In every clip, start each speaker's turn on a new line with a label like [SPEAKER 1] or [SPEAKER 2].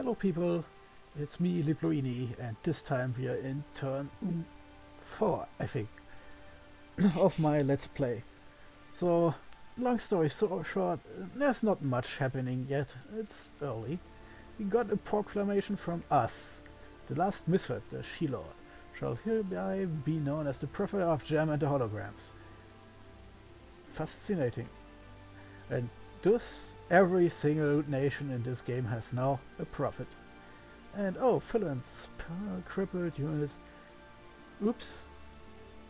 [SPEAKER 1] Hello people, it's me Liploini, and this time we are in turn 4, I think, of my Let's Play. So, long story so short, there's not much happening yet, it's early. We got a proclamation from us. The last misfit, the She-Lord, shall hereby be known as the prophet of Jem and the holograms. Fascinating. And thus, every single nation in this game has now a prophet. And oh, villains, crippled units. Oops.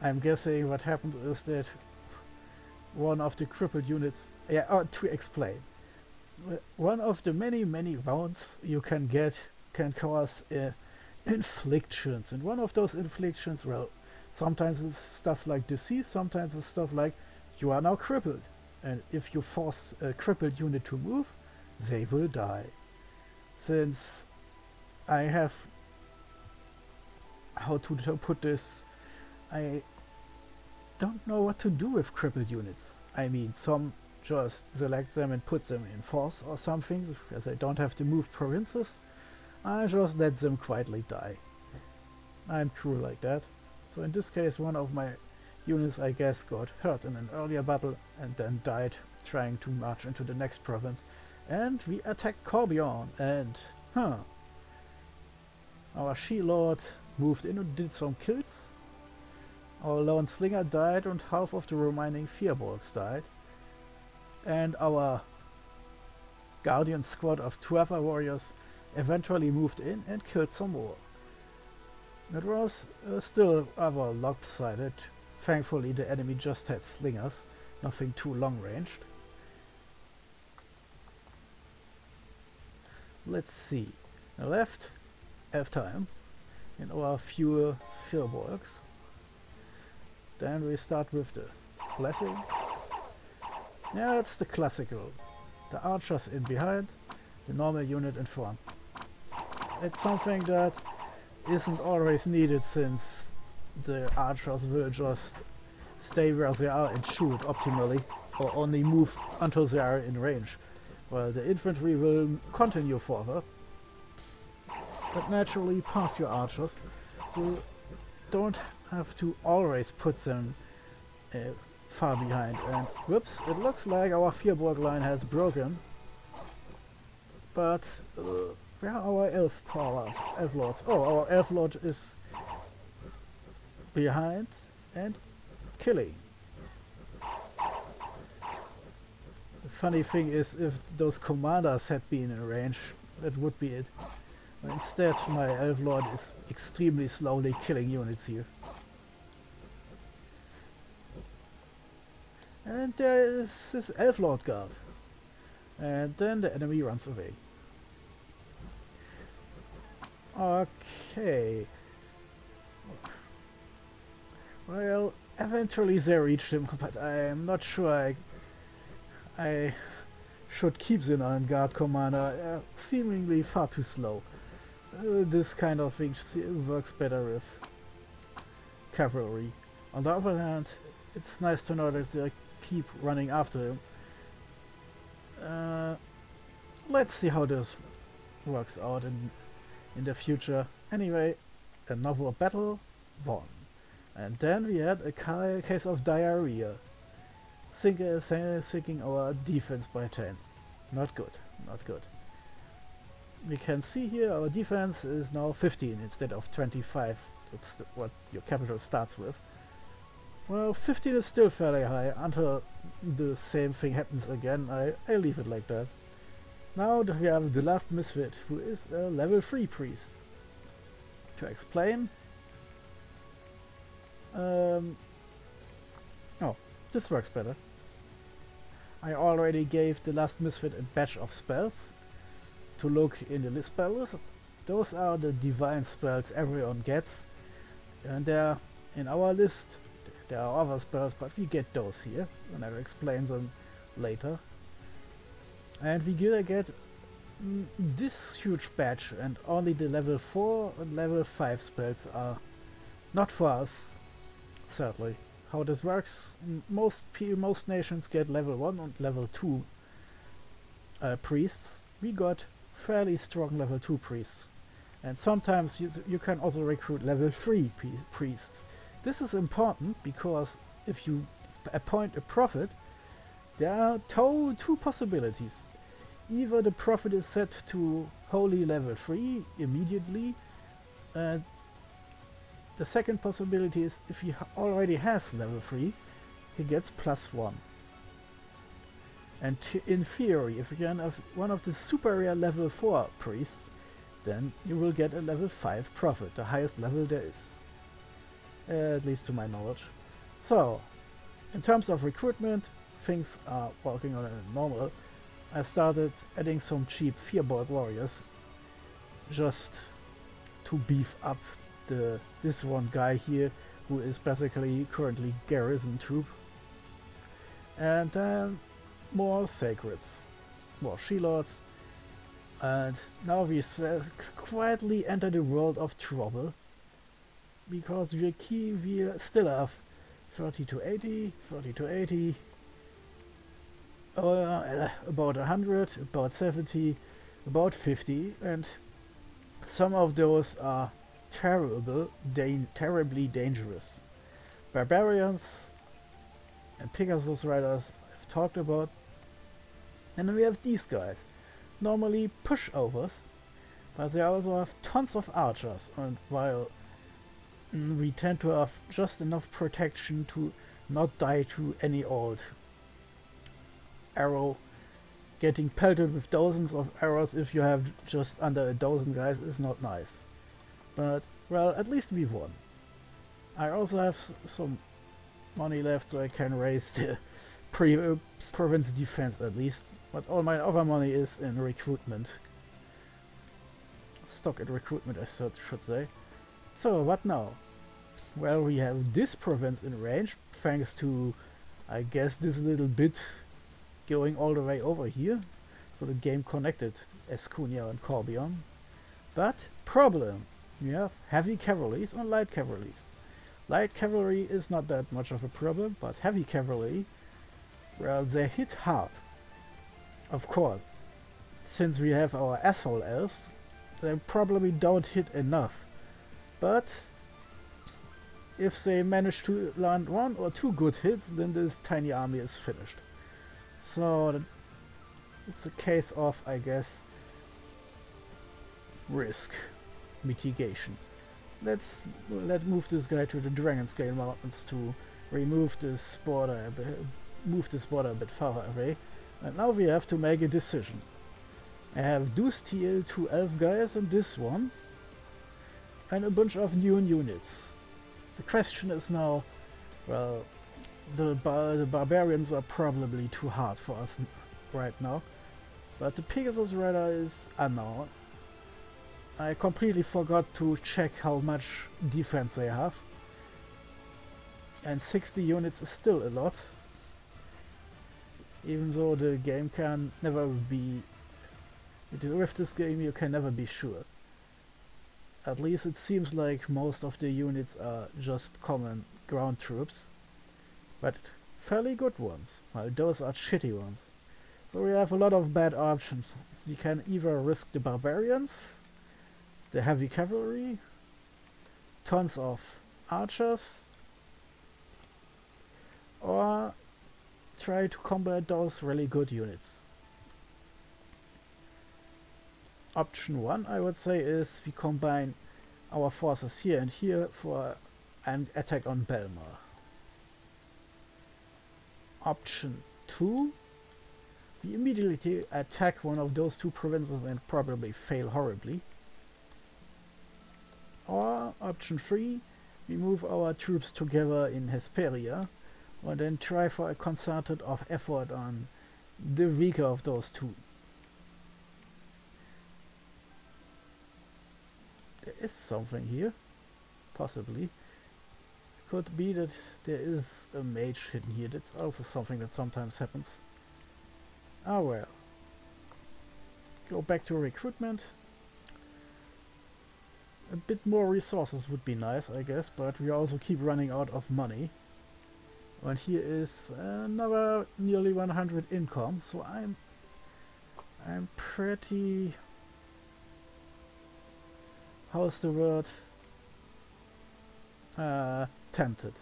[SPEAKER 1] I'm guessing what happened is that one of the crippled units... to explain. One of the many wounds you can get can cause inflictions. And one of those inflictions, well, sometimes it's stuff like disease, sometimes it's stuff like you are now crippled. And if you force a crippled unit to move, they will die. Since I have, how to put this, I don't know what to do with crippled units. I mean, some just select them and put them in force or something, as I don't have to move provinces. I just let them quietly die. I'm cruel like that. So in this case, one of my units, I guess, got hurt in an earlier battle and then died trying to march into the next province. And we attacked Corbion, and our She-Lord moved in and did some kills. Our lone slinger died and half of the remaining Fierborgs died. And our Guardian squad of 12 warriors eventually moved in and killed some more. It was still rather lopsided. Thankfully, the enemy just had slingers, nothing too long-ranged. Let's see. Left, F-time, in our fewer Fierborgs. Then we start with the blessing. Yeah, it's the classical. The archers in behind, the normal unit in front. It's something that isn't always needed, since the archers will just stay where they are and shoot optimally, or only move until they are in range, while the infantry will continue forward, but naturally pass your archers, so you don't have to always put them far behind. And whoops, it looks like our Fierborg line has broken, but where are our elf powers, elf lords? Oh, our elf lord is behind and killing. The funny thing is, if those commanders had been in range, that would be it. Instead, my elf lord is extremely slowly killing units here. And there is his elf lord guard. And then the enemy runs away. Okay. Well, eventually they reached him, but I'm not sure I should keep the non-guard commander. Seemingly far too slow. This kind of thing works better with cavalry. On the other hand, it's nice to know that they keep running after him. Let's see how this works out in the future. Anyway, another battle won. And then we had a case of diarrhea, sinking our defense by 10. Not good, not good. We can see here our defense is now 15 instead of 25. That's what your capital starts with. Well, 15 is still fairly high. Until the same thing happens again, I leave it like that. Now we have the last misfit, who is a level 3 priest. To explain, oh, this works better. I already gave the last misfit a batch of spells to look in the spell list. Those are the divine spells everyone gets, and they're in our list. There are other spells, but we get those here, and I'll explain them later. And we gonna get this huge batch, and only the level 4 and level 5 spells are not for us. Sadly. How this works, most nations get level 1 and level 2 priests. We got fairly strong level 2 priests. And sometimes you can also recruit level 3 priests. This is important because if you appoint a prophet, there are two possibilities. Either the prophet is set to holy level 3 immediately, and the second possibility is if he already has level 3, he gets +1. And in theory, if you have one of the superior level 4 priests, then you will get a level 5 prophet, the highest level there is. At least to my knowledge. So, in terms of recruitment, things are working on a normal. I started adding some cheap Firbolg warriors just to beef up this one guy here, who is basically currently garrison troop. And then more sacreds, more she-lords, and now we quietly enter the world of trouble, because we still have 30 to 80, 30 to 80, about 100, about 70, about 50, and some of those are terribly dangerous. Barbarians and Pegasus riders I've talked about, and then we have these guys, normally pushovers, but they also have tons of archers, and while we tend to have just enough protection to not die to any old arrow. Getting pelted with dozens of arrows if you have just under a dozen guys is not nice. But, well, at least we've won. I also have some money left, so I can raise the province defense at least. But all my other money is in recruitment. Stock at recruitment, I should say. So, what now? Well, we have this province in range, thanks to, I guess, this little bit going all the way over here. So the game connected Escunia and Corbion. But, problem! You have heavy cavalries and light cavalries. Light cavalry is not that much of a problem, but heavy cavalry, well, they hit hard. Of course, since we have our asshole elves, they probably don't hit enough. But if they manage to land 1 or 2 good hits, then this tiny army is finished. So it's a case of, I guess, risk mitigation. Let's move this guy to the Dragonscale Mountains to remove this border, move this border a bit farther away. And now we have to make a decision. I have Dustiel, 2 elf guys, and this one, and a bunch of new units. The question is now, well, the barbarians are probably too hard for us right now, but the Pegasus Rider is unknown. I completely forgot to check how much defense they have, and 60 units is still a lot, even though the game can never be, with this game you can never be sure. At least it seems like most of the units are just common ground troops, but fairly good ones, while those are shitty ones. So we have a lot of bad options. We can either risk the barbarians, the heavy cavalry, tons of archers, or try to combat those really good units. Option 1, I would say, is we combine our forces here and here for an attack on Belmar. Option 2, we immediately attack one of those 2 provinces and probably fail horribly. Or option 3, we move our troops together in Hesperia and then try for a concerted effort on the weaker of those 2. There is something here, possibly. Could be that there is a mage hidden here. That's also something that sometimes happens. Ah well. Go back to recruitment. A bit more resources would be nice, I guess, but we also keep running out of money. And here is another nearly 100 income, so I'm pretty how's the word? Tempted.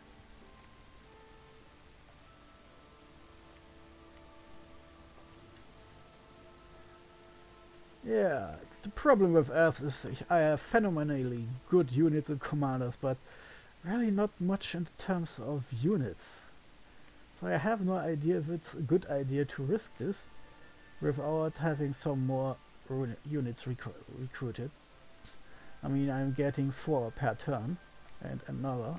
[SPEAKER 1] Yeah, the problem with elves is I have phenomenally good units and commanders, but really not much in terms of units. So I have no idea if it's a good idea to risk this without having some more units recruited. I mean, I'm getting 4 per turn and another.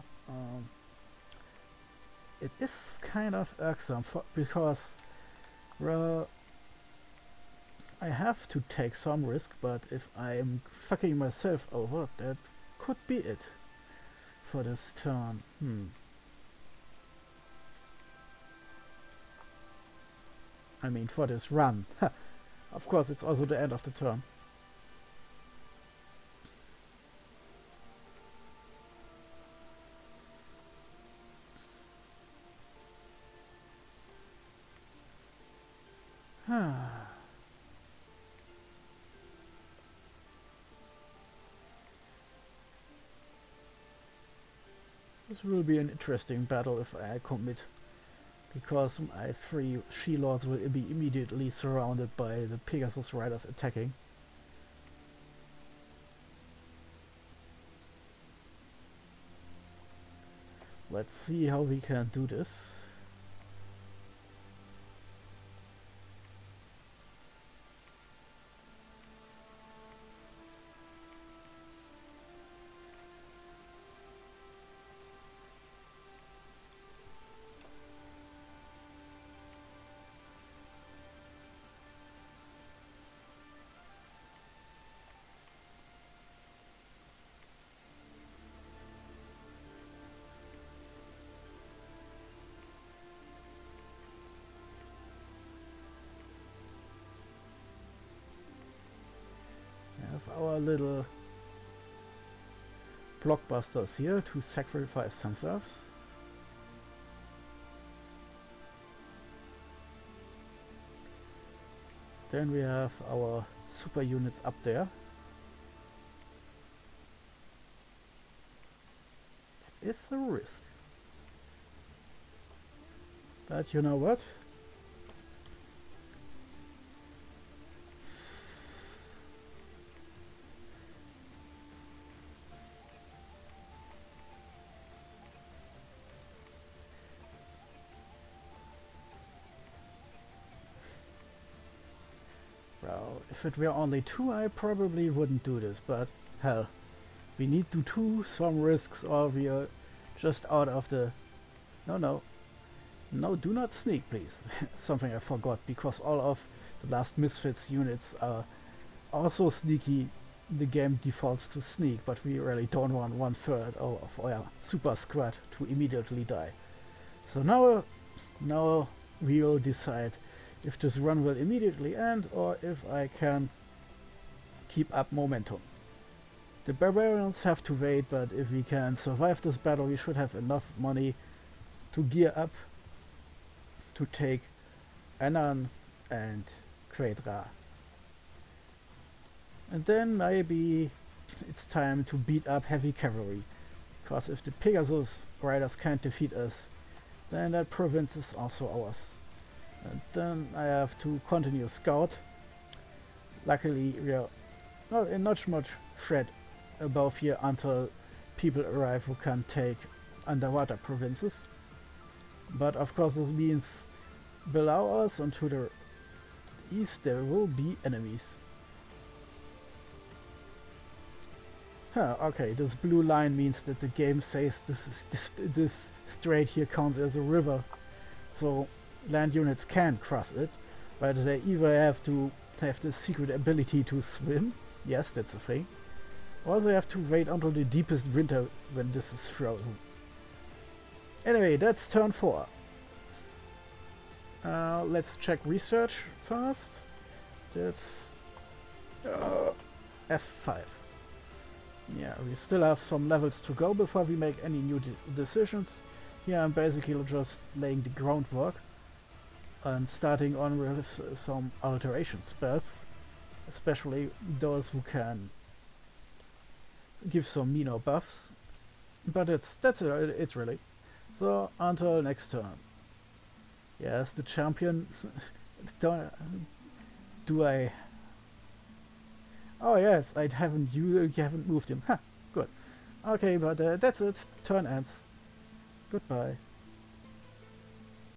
[SPEAKER 1] It is kind of irksome because, well, I have to take some risk, but if I'm fucking myself over, that could be it for this turn. I mean, for this run. Of course, it's also the end of the turn. This will be an interesting battle if I commit, because my 3 She-Lords will be immediately surrounded by the Pegasus Riders attacking. Let's see how we can do this. Our little blockbusters here to sacrifice themselves. Then we have our super units up there. It's a risk. But you know what? Well, if it were only 2, I probably wouldn't do this, but hell, we need to do some risks or we are just out of the... No, do not sneak, please. Something I forgot, because all of the last Misfits units are also sneaky. The game defaults to sneak, but we really don't want 1/3 of our super squad to immediately die. So now we will decide if this run will immediately end or if I can keep up momentum. The barbarians have to wait, but if we can survive this battle, we should have enough money to gear up to take Anan and Quadra. And then maybe it's time to beat up heavy cavalry, because if the Pegasus riders can't defeat us, then that province is also ours. And then I have to continue scout. Luckily we are not in much threat above here until people arrive who can take underwater provinces. But of course this means below us and to the east there will be enemies. Okay, this blue line means that the game says this strait here counts as a river, so land units can cross it, but they either have to have the secret ability to swim, yes, that's a thing, or they have to wait until the deepest winter when this is frozen. Anyway, that's turn 4. Let's check research first. That's F5. Yeah, we still have some levels to go before we make any new decisions. Here I'm basically just laying the groundwork and starting on with some alteration spells, especially those who can give some meaner buffs, but that's it really. So until next turn. Yes, the champion. Do I? Oh yes, I haven't. You haven't moved him. Ha, good. Okay, but that's it. Turn ends. Goodbye.